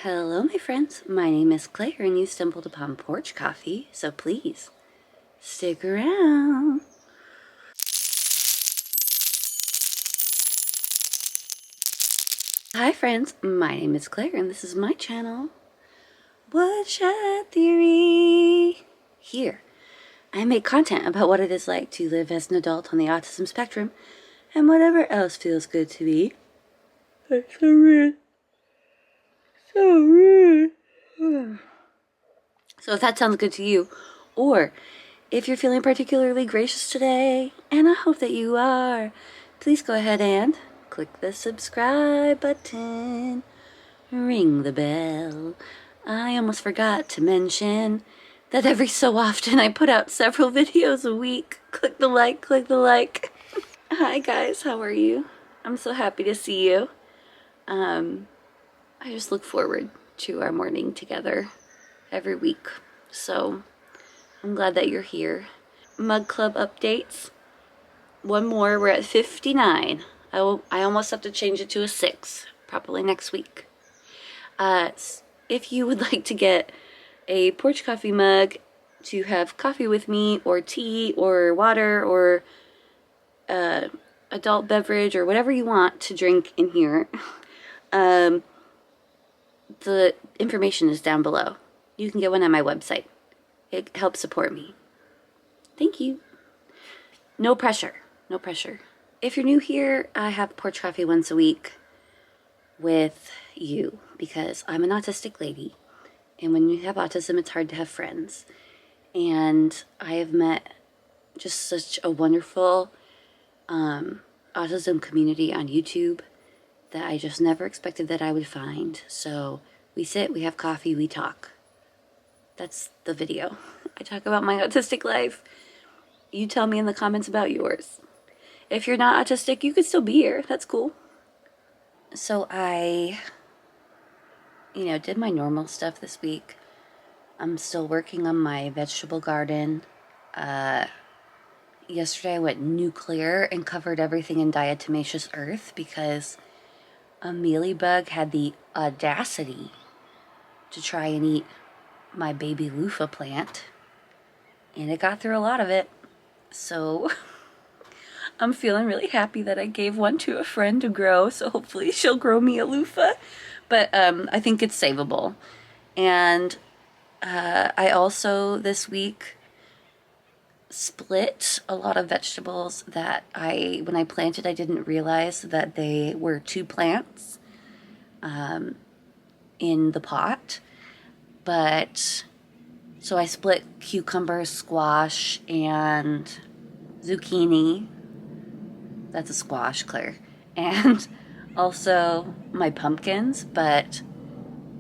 Hello, my friends. My name is Claire, and you stumbled upon Porch Coffee, so please stick around. Hi, friends. My name is Claire, and this is my channel, Woodshed Theory. Here, I make content about what it is like to live as an adult on the autism spectrum, and whatever else feels good to me. That's so rude. So rude. So if that sounds good to you, or if you're feeling particularly gracious today, and I hope that you are, please go ahead and click the subscribe button, ring the bell. I almost forgot to mention that every so often I put out several videos a week. Click the like, click the like. Hi guys, how are you? I'm so happy to see you. I just look forward to our morning together every week. So I'm glad that you're here. Mug Club updates. One more, we're at 59. I almost have to change it to a 6, probably next week. If you would like to get a Porch Coffee mug to have coffee with me, or tea, or water, or adult beverage, or whatever you want to drink in here, the information is down below. You can get one on my website. It helps support me. Thank you. No pressure. No pressure. If you're new here, I have Porch Coffee once a week with you because I'm an autistic lady. And when you have autism, it's hard to have friends. And I have met just such a wonderful autism community on YouTube that I just never expected that I would find. So we sit, we have coffee, we talk. That's the video. I talk about my autistic life. You tell me in the comments about yours. If you're not autistic, you could still be here. That's cool. So I, did my normal stuff this week. I'm still working on my vegetable garden. Yesterday I went nuclear and covered everything in diatomaceous earth because a mealybug had the audacity to try and eat my baby loofah plant. And it got through a lot of it. So I'm feeling really happy that I gave one to a friend to grow, so hopefully she'll grow me a loofah. But I think it's savable. And I also, this week, split a lot of vegetables that when I planted, I didn't realize that they were 2 plants in the pot. But, so I split cucumber, squash, and zucchini. That's a squash, Claire. And also my pumpkins, but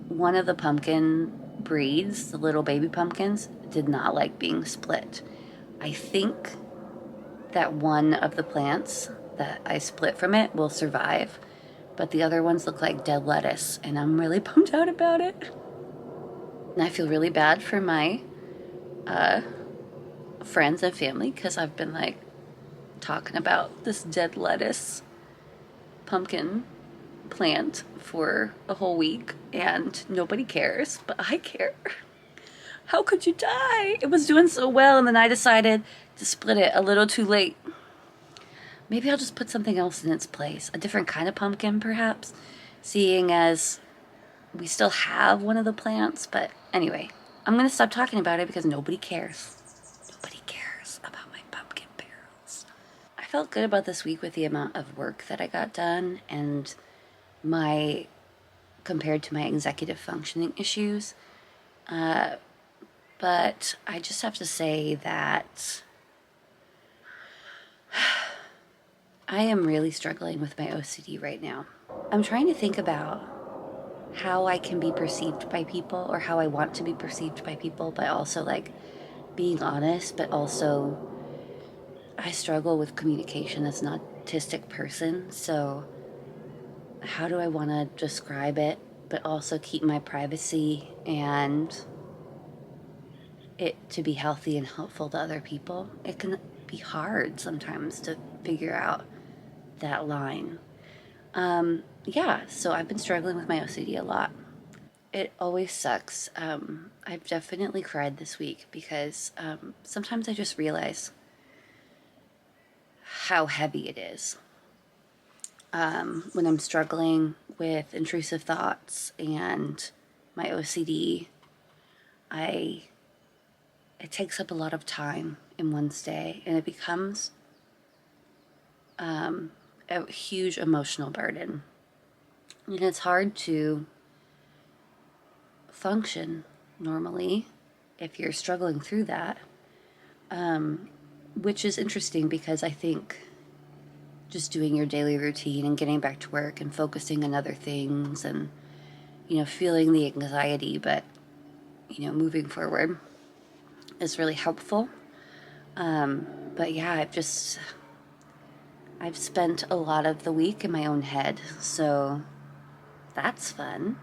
one of the pumpkin breeds, the little baby pumpkins, did not like being split. I think that one of the plants that I split from it will survive, but the other ones look like dead lettuce, and I'm really bummed out about it. And I feel really bad for my friends and family because I've been talking about this dead lettuce pumpkin plant for a whole week and nobody cares, but I care. How could you die? It was doing so well, and then I decided to split it a little too late. Maybe I'll just put something else in its place, a different kind of pumpkin perhaps, seeing as we still have one of the plants. But anyway, I'm gonna stop talking about it because nobody cares. Nobody cares about my pumpkin barrels. I felt good about this week with the amount of work that I got done and compared to my executive functioning issues. But I just have to say that I am really struggling with my OCD right now. I'm trying to think about how I can be perceived by people, or how I want to be perceived by people, but also being honest, but also I struggle with communication as an autistic person. So how do I want to describe it, but also keep my privacy and it to be healthy and helpful to other people? It can be hard sometimes to figure out that line. So I've been struggling with my OCD a lot. it always sucks. I've definitely cried this week because sometimes I just realize how heavy it is. When I'm struggling with intrusive thoughts and my OCD, it takes up a lot of time in one's day, and it becomes a huge emotional burden. And it's hard to function normally if you're struggling through that, which is interesting because I think just doing your daily routine and getting back to work and focusing on other things and, feeling the anxiety, but, moving forward is really helpful. But yeah, I've spent a lot of the week in my own head, so that's fun.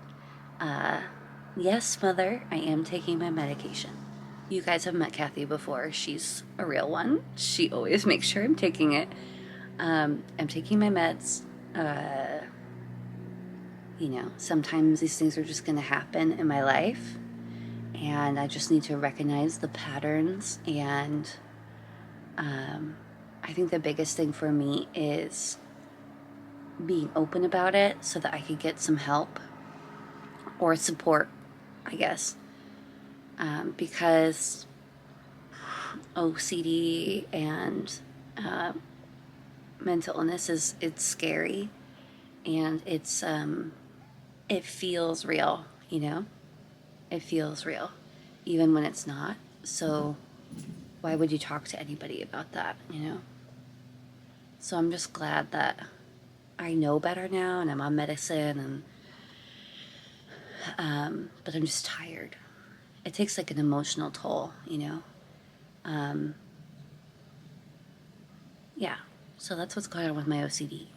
Yes, Mother, I am taking my medication. You guys have met Kathy before. She's a real one. She always makes sure I'm taking it. I'm taking my meds. Sometimes these things are just going to happen in my life, and I just need to recognize the patterns. And I think the biggest thing for me is being open about it so that I could get some help or support, I guess. Because OCD and mental illness it's scary, and it feels real, It feels real, even when it's not. So why would you talk to anybody about that, So I'm just glad that I know better now, and I'm on medicine, and but I'm just tired. It takes like an emotional toll, Yeah. So that's what's going on with my OCD.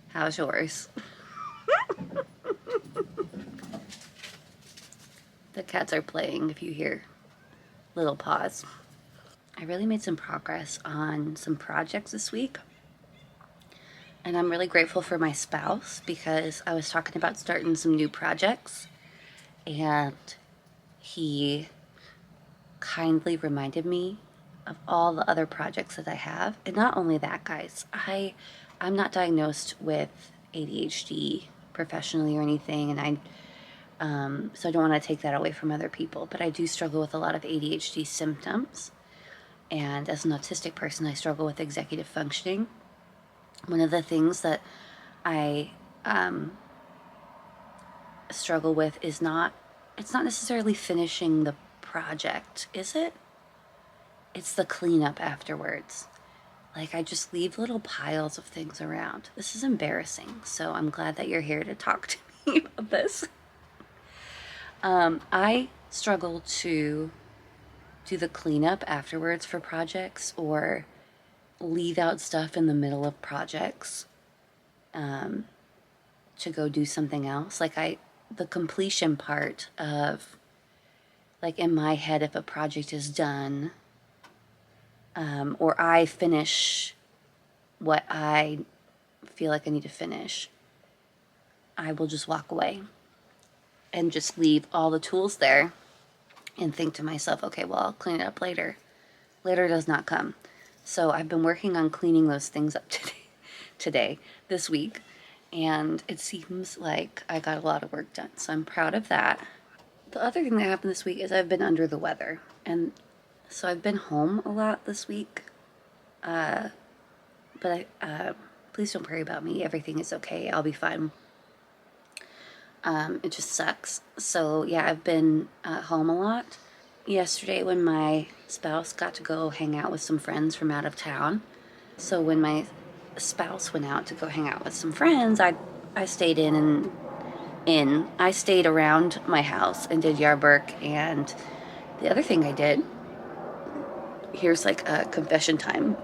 How's yours? The cats are playing if you hear little paws. I really made some progress on some projects this week. And I'm really grateful for my spouse because I was talking about starting some new projects, and he kindly reminded me of all the other projects that I have. And not only that, guys, I'm not diagnosed with ADHD professionally or anything, and so I don't want to take that away from other people, but I do struggle with a lot of ADHD symptoms. And as an autistic person, I struggle with executive functioning. One of the things that I struggle with is it's not necessarily finishing the project, is it? It's the cleanup afterwards. Like, I just leave little piles of things around. This is embarrassing, so I'm glad that you're here to talk to me about this. I struggle to do the cleanup afterwards for projects, or leave out stuff in the middle of projects to go do something else. Like the completion part of, like, in my head, if a project is done, or I finish what I feel like I need to finish, I will just walk away and just leave all the tools there and think to myself, okay, well, I'll clean it up later. Later does not come. So I've been working on cleaning those things up this week, and it seems like I got a lot of work done. So I'm proud of that. The other thing that happened this week is I've been under the weather, and so I've been home a lot this week. But please don't worry about me. Everything is okay. I'll be fine. It just sucks. So yeah, I've been home a lot. Yesterday, when my spouse got to go hang out with some friends from out of town. So when my spouse went out to go hang out with some friends, I stayed I stayed around my house and did yard work. And the other thing I did, here's like a confession time.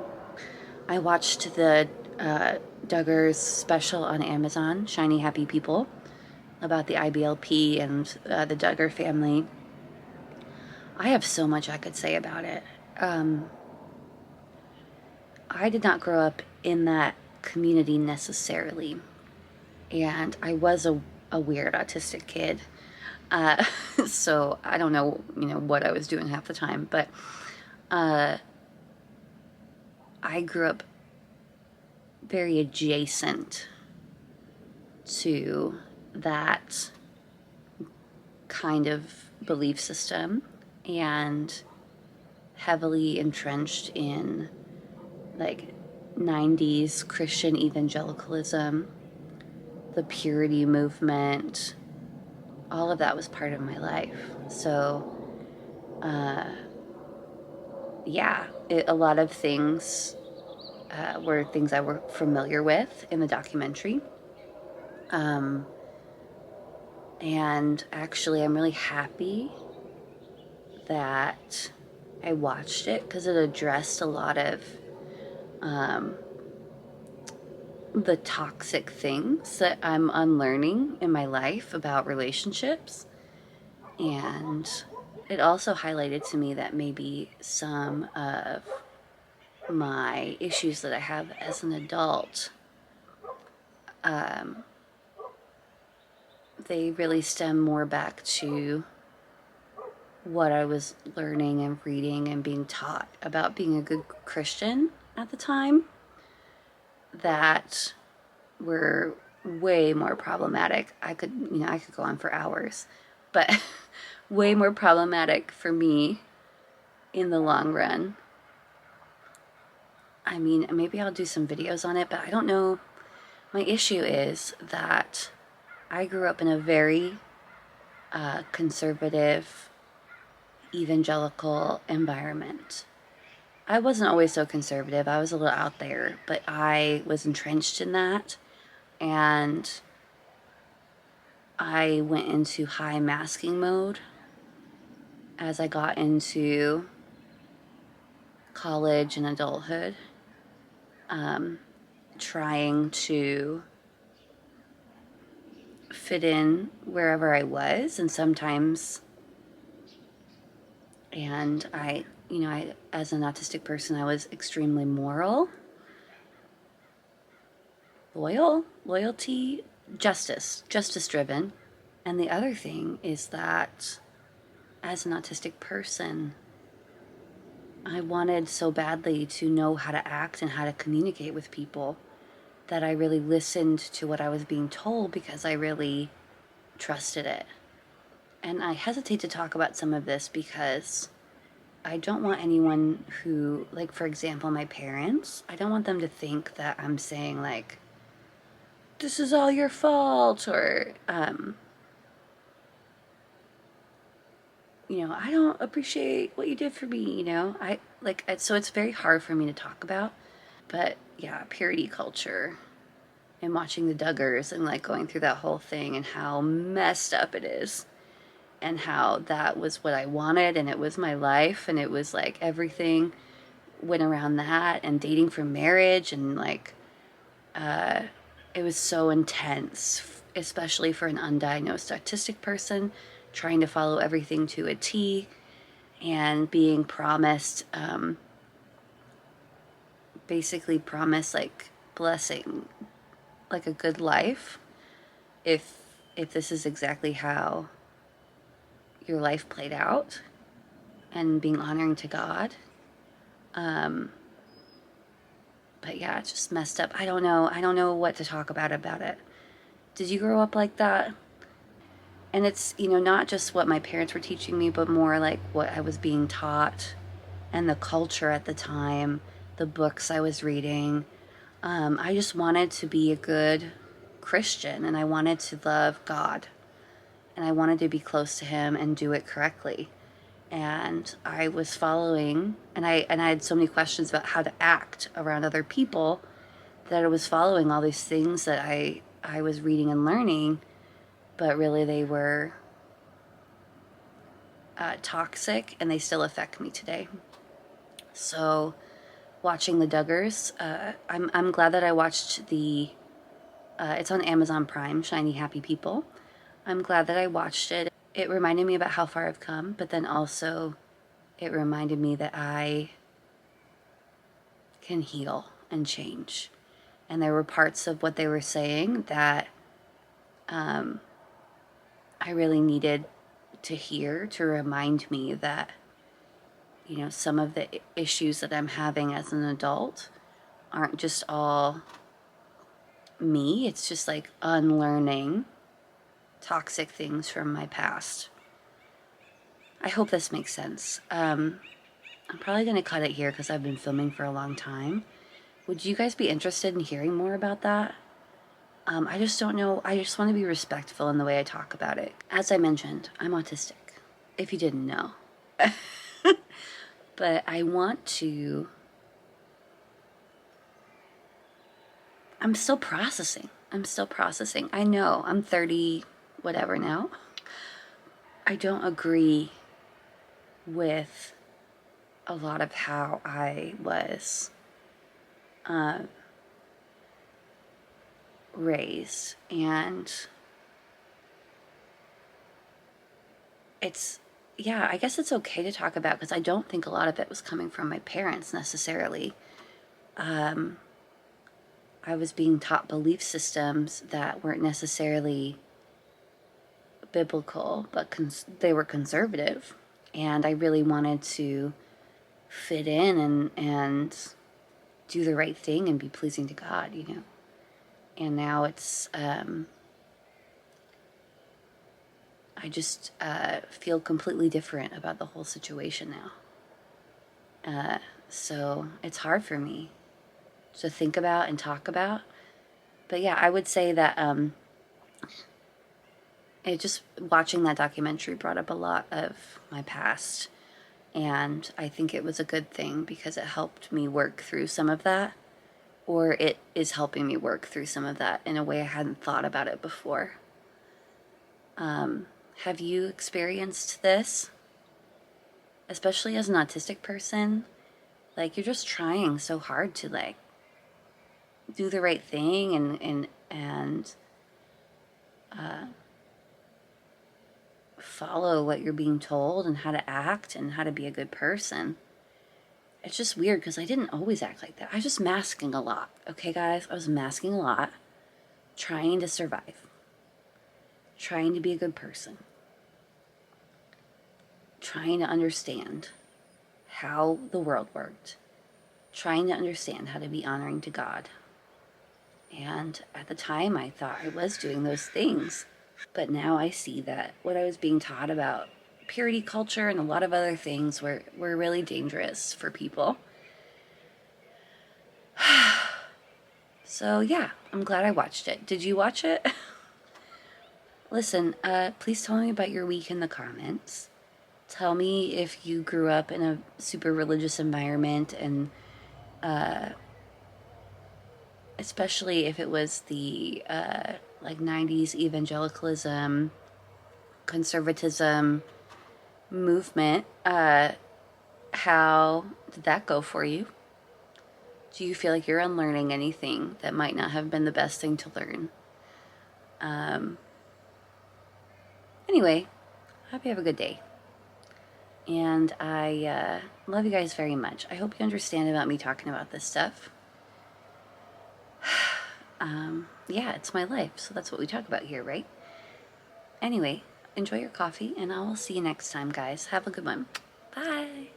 I watched the Duggar's special on Amazon, Shiny Happy People, about the IBLP and the Duggar family. I have so much I could say about it. I did not grow up in that community necessarily, and I was a weird autistic kid. Uh, so I don't know, what I was doing half the time, but I grew up very adjacent to that kind of belief system and heavily entrenched in like 90s Christian evangelicalism, the purity movement. All of that was part of my life. So, yeah, a lot of things were things I were familiar with in the documentary. Um, and actually, I'm really happy that I watched it because it addressed a lot of um, the toxic things that I'm unlearning in my life about relationships. And it also highlighted to me that maybe some of my issues that I have as an adult, they really stem more back to what I was learning and reading and being taught about being a good Christian at the time, that were way more problematic. I could go on for hours, but way more problematic for me in the long run. I mean, maybe I'll do some videos on it, but I don't know. My issue is that I grew up in a very conservative, evangelical environment. I wasn't always so conservative. I was a little out there, but I was entrenched in that. And I went into high masking mode as I got into college and adulthood, trying to fit in wherever I was. And sometimes, and as an autistic person, I was extremely moral, loyalty, justice driven. And the other thing is that as an autistic person, I wanted so badly to know how to act and how to communicate with people that I really listened to what I was being told because I really trusted it. And I hesitate to talk about some of this because I don't want anyone who, like, for example, my parents, I don't want them to think that I'm saying, like, this is all your fault, or, I don't appreciate what you did for me, so it's very hard for me to talk about. But yeah, purity culture and watching the Duggars and like going through that whole thing and how messed up it is, and how that was what I wanted and it was my life and it was like everything went around that, and dating for marriage, and like it was so intense, especially for an undiagnosed autistic person trying to follow everything to a T and being promised basically promised like blessing, like a good life, if this is exactly how your life played out, and being honoring to God. But yeah, it's just messed up. I don't know what to talk about it. Did you grow up like that? And it's, not just what my parents were teaching me, but more like what I was being taught and the culture at the time, the books I was reading. I just wanted to be a good Christian, and I wanted to love God, and I wanted to be close to Him and do it correctly. And I was following, and I had so many questions about how to act around other people, that I was following all these things that I was reading and learning, but really they were toxic, and they still affect me today. So watching the Duggars, I'm glad that I watched it's on Amazon Prime, Shiny Happy People. I'm glad that I watched it. It reminded me about how far I've come, but then also it reminded me that I can heal and change. And there were parts of what they were saying that I really needed to hear to remind me that, you know, some of the issues that I'm having as an adult aren't just all me. It's just like unlearning toxic things from my past. I hope this makes sense. I'm probably going to cut it here because I've been filming for a long time. Would you guys be interested in hearing more about that? I just don't know. I just want to be respectful in the way I talk about it. As I mentioned, I'm autistic, if you didn't know. But I want to... I'm still processing. I know, I'm 30 whatever now. I don't agree with a lot of how I was raised, and it's, yeah, I guess it's okay to talk about, because I don't think a lot of it was coming from my parents necessarily. I was being taught belief systems that weren't necessarily biblical, but they were conservative, and I really wanted to fit in and do the right thing and be pleasing to God, you know. And now it's, I just feel completely different about the whole situation now. So it's hard for me to think about and talk about. But yeah, I would say that it just, watching that documentary brought up a lot of my past. And I think it was a good thing because it helped me work through some of that. Or it is helping me work through some of that in a way I hadn't thought about it before. Have you experienced this? Especially as an autistic person, like, you're just trying so hard to, like, do the right thing and follow what you're being told and how to act and how to be a good person. It's just weird because I didn't always act like that. I was just masking a lot. Okay, guys? I was masking a lot, trying to survive, trying to be a good person, trying to understand how the world worked, trying to understand how to be honoring to God. And at the time, I thought I was doing those things. But now I see that what I was being taught about purity culture and a lot of other things were really dangerous for people. So yeah, I'm glad I watched it. Did you watch it? Listen, please tell me about your week in the comments. Tell me if you grew up in a super religious environment, and especially if it was the like 90s evangelicalism, conservatism movement. How did that go for you? Do you feel like you're unlearning anything that might not have been the best thing to learn? Anyway, I hope you have a good day. And I love you guys very much. I hope you understand about me talking about this stuff. Yeah, it's my life, so that's what we talk about here, right? Anyway, enjoy your coffee, and I will see you next time, guys. Have a good one. Bye.